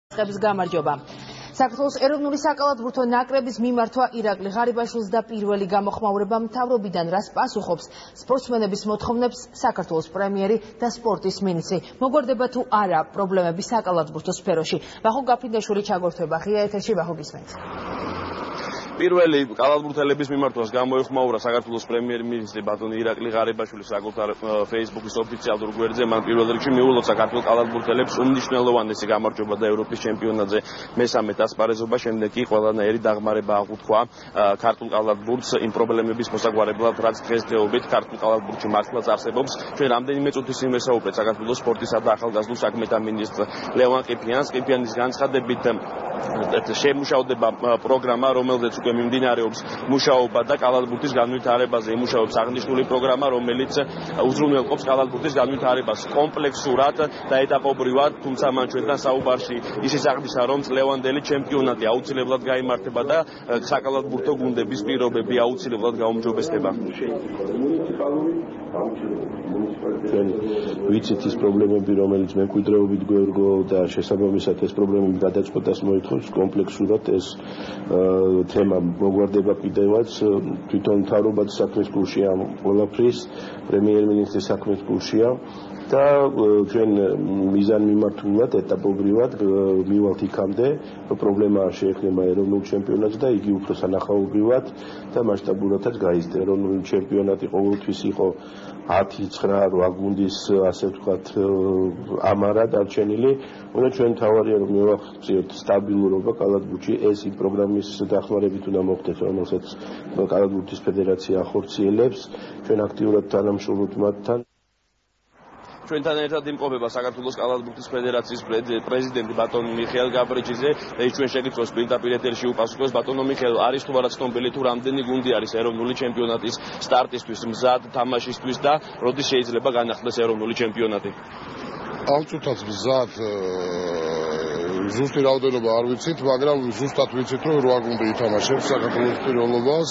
გამარჯობა. საქართველოს ეროვნული საკალათბურთო ნაკრების მიმართვა ირაკლი ღარიბაშვილს და პირველი გამოხმაურება მთავრობიდან რას პასუხობს სპორტსმენების მოთხოვნებს საქართველოს პრემიერი და სპორტის მინისტრი. მოგვარდება თუ არა პრობლემები საკალათბურთო სფეროში. ვახო გაფრინდაშვილი ჩაგორთვება ღია ეთერში. ვახო გისმენთ. პირველი კალათბურთელების მიმართვას გამოეხმაურა საქართველოს პრემიერ-მინისტრი ბატონი ირაკლი ღარიბაშვილი საკუთარ Facebook-ის ოფიციალურ გვერდზე. მან პირველ რიგში მიულოცა საქართველოს კალათბურთელებს უმნიშვნელოვანესი გამარჯვება და ევროპის ჩემპიონატზე მესამე ასპარეზობა, შემდეგ კი ყველანაირი დაღმარება აღუთქვა ქართულ კალათბურთს იმ პრობლემების მოსაგვარებლად, რაც დღესდღეობით ქართულ კალათბურთში მართლაც არსებობს. ჩვენ რამდენიმე წუთის წინ ვესაუბრეთ საქართველოს სპორტისა და ახალგაზრდულ საქმეთა მინისტრ ლევან ყიფიანს. ყიფიანის განცხადებით შემუშავდება პროგრამა, რომელზეც უკვე მიმდინარეობს მუშაობა და კალათბურთის განვითარებაზე იმუშავებს აღნიშნული პროგრამა, რომელიც უზრუნველყოფს კალათბურთის განვითარებას კომპლექსურად და ეტაპობრივად, თუმცა მან ჩვენთან საუბარში ისიც აღნიშნა, რომ წლევანდელი ჩემპიონატი აუცილებლად გაიმართება და საკალათბურთო გუნდების პირობები აუცილებლად გაუმჯობესდება. ჩვენ ვიცით ის პრობლემები, რომელიც მემკვიდრეობით გვერგო და შესაბამისად ეს პრობლემები გადაწყვეტას მოითხოვს კომპლექსურად. ეს თემა მოგვარდება კიდევაც თვითონ მთავრობაც საქმის გულშია ყველაფრის, პრემიერ-მინისტრის საქმის გულშია და ჩვენ მიზანმიმართულად ეტაპობრივად მივალთ იქამდე, პრობლემა შეექმნება ეროვნულ ჩემპიონატს და იგი უფრო სანახაობრივად და მასშტაბურადაც გაიზრდა. ეროვნული ჩემპიონატი ყოველთვის იყო 10-9-8 გუნდის, ასე ვთქვათ, ამარა დარჩენილი. უნდა ჩვენ თავარია რომ მივახციოთ სტაბილურობა კალათბურთში. ეს იმ პროგრამის დახმარებით უნდა მოხდეს, რომელსაც კალათბურთის ფედერაცია ახორციელებს. ჩვენ აქტიურად თანამშრომლობთ მათთან. ჩვენთან ერთად იმყოფება საქართველოს კალათბურთის ფედერაციის პრეზიდენტი ბატონი მიხეილ გაბრიჯიძე. ეს ჩვენ შეგიძლიათ პირდაპირ ეთერში უპასუხოს. ბატონო მიხეილ, არის თუ არა ცნობილი თუ რამდენი გუნდი არის ეროვნული ჩემპიონატის სტარტისთვის მზად თამაშისთვის და როდის შეიძლება განახლდეს ეროვნული ჩემპიონატი? ავწუთაც მზად ზუსტი რაოდენობა არ ვიცით, მაგრამ ზუსტად ვიცით, რომ 8 გუნდი ითამაშებს საქართველოს პირველობას.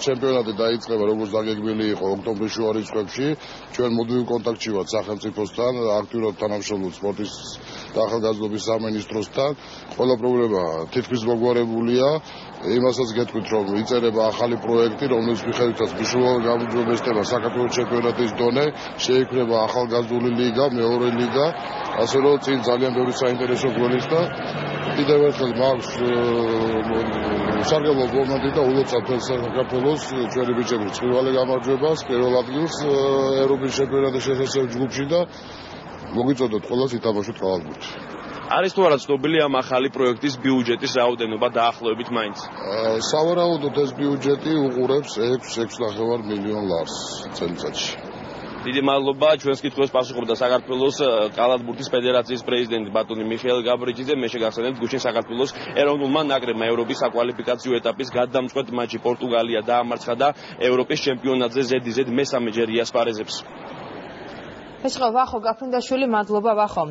ჩემპიონატი დაიწყება, როგორც დაგეგმილი იყო, ოქტომბრის შუა რიცხვებში. ჩვენ მუდმივ კონტაქტში ვართ სახელმწიფოსთან, აქტიურად თანამშრომლობთ სპორტის და ახალგაზრდობის სამინისტროსთან. ყველა პრობლემა თითქმის მოგვარებულია. იმასაც გეტყვით, რომ იწერება ახალი პროექტი, რომელიც მიხედვითაც მნიშვნელოვნად გაუმჯობესდება საქართველოს ჩემპიონატის დონე, შეიქმნება ახალგაზრდული ლიგა, მეორე ლიგა, ასე რომ წინ ძალიან ბევრი საინტერესო გველის და კიდევ ერთხელ მაქვს სარგებლო მომენტი და ულოცავ თელ საქართველოს ჩვენი ბიჭების პირველი გამარჯვებას, პირველ ადგილს ევროპის ჩემპიონატის შესაძლებელი ჯგუფში და მოგიწოდოთ ყველას ითამაშოთ კალათბურთი. არის თუ არა ცნობილი ამ ახალი პროექტის ბიუჯეტის რაოდენობა დაახლოებით მაინც? სავარაუდოდ ეს ბიუჯეტი უყურებს 6.5 მილიონ ლარს წელიწადში. დიდი მადლობა. ჩვენს კითხვებს პასუხობდა საქართველოს კალათბურთის ფედერაციის პრეზიდენტი ბატონი მიხეილ გაბრიჯიძე. მე შეგახსენებთ, გუშინ საქართველოს ეროვნულმა ნაკრებმა ევროპის საკვალიფიკაციო ეტაპის გადამწყვეტ მატჩი პორტუგალია დაამარცხა და ევროპის ჩემპიონატზე ზედიზედ მესამე ჯერ იასპარეზებს. ეს ხო ვახო გაფრინდაშვილი, მადლობა ვახო.